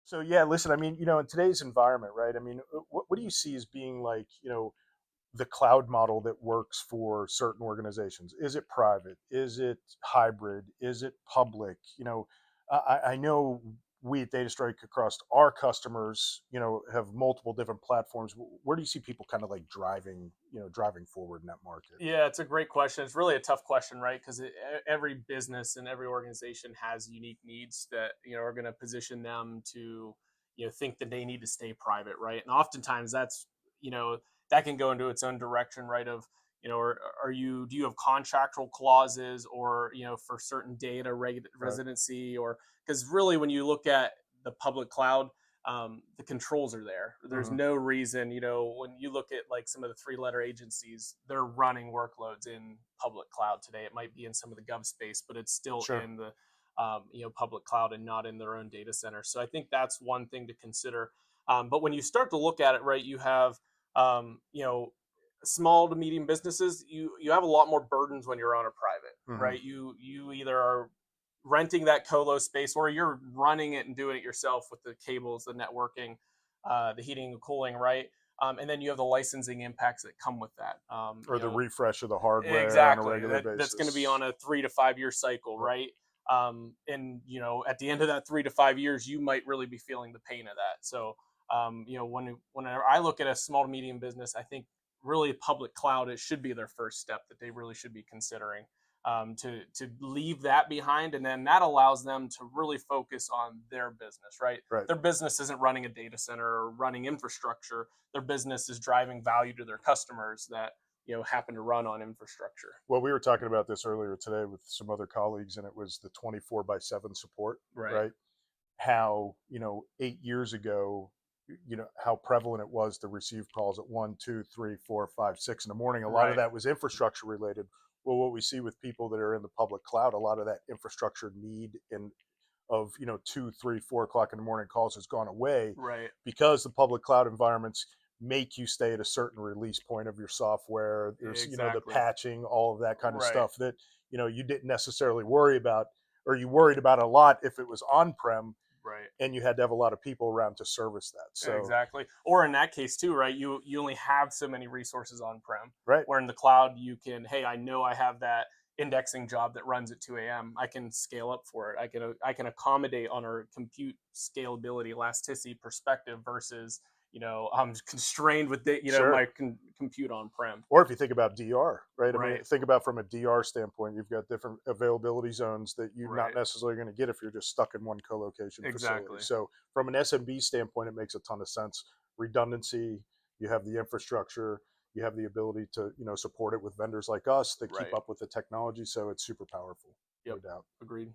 So yeah, listen, I mean, in today's environment, right? I mean, what do you see as being like, the cloud model that works for certain organizations? Is it private? Is it hybrid? Is it public? I know we at Data Strike across our customers, have multiple different platforms. Where do you see people kind of like driving forward in that market? Yeah, it's a great question. It's really a tough question, right? Because every business and every organization has unique needs that are going to position them to think that they need to stay private, right? And oftentimes that's you know that can go into its own direction, right? Of are you do you have contractual clauses or for certain data Right. residency, or because really when you look at the public cloud, the controls are there. There's Hmm. no reason, when you look at like some of the three-letter agencies, they're running workloads in public cloud today. It might be in some of the gov space, but it's still Sure. in the public cloud and not in their own data center. So I think that's one thing to consider. But when you start to look at it, right, you have small to medium businesses. You have a lot more burdens when you're on a private, Hmm. right? You either are renting that colo space or you're running it and doing it yourself with the cables, the networking, the heating and cooling, right? And then you have the licensing impacts that come with that. Or the refresh of the hardware on a Exactly. regular That's going to be basis. on a 3 to 5 year cycle, Right. right? And at the end of that 3 to 5 years, you might really be feeling the pain of that. So, whenever I look at a small to medium business, I think really public cloud, it should be their first step that they really should be considering, to leave that behind, and then that allows them to really focus on their business, right? Right. Their business isn't running a data center or running infrastructure. Their business is driving value to their customers that happen to run on infrastructure. Well, we were talking about this earlier today with some other colleagues, and it was the 24/7 support, Right. right? How, 8 years ago, how prevalent it was to receive calls at 1, 2, 3, 4, 5, 6 in the morning. A lot of Right. that was infrastructure related. Well, what we see with people that are in the public cloud, a lot of that infrastructure need and of 2, 3, 4 o'clock in the morning calls has gone away Right. because the public cloud environments make you stay at a certain release point of your software. There's the Exactly. patching, all of that kind of Right. stuff that you didn't necessarily worry about, or you worried about a lot if it was on prem Right. and you had to have a lot of people around to service that. So Exactly. Or in that case too, right? You only have so many resources on prem. right. Where in the cloud you can, hey, I know I have that indexing job that runs at 2 a.m. I can scale up for it. I can accommodate on a compute scalability elasticity perspective versus I'm constrained with Sure. my compute on prem. Or if you think about DR, right? I mean, Right. think about from a DR standpoint, you've got different availability zones that you're not Right. necessarily going to get if you're just stuck in one co-location facility. Exactly. So from an SMB standpoint, it makes a ton of sense. Redundancy, you have the infrastructure, you have the ability to, support it with vendors like us that keep Right. up with the technology. So it's super powerful, no Yep. doubt. Agreed.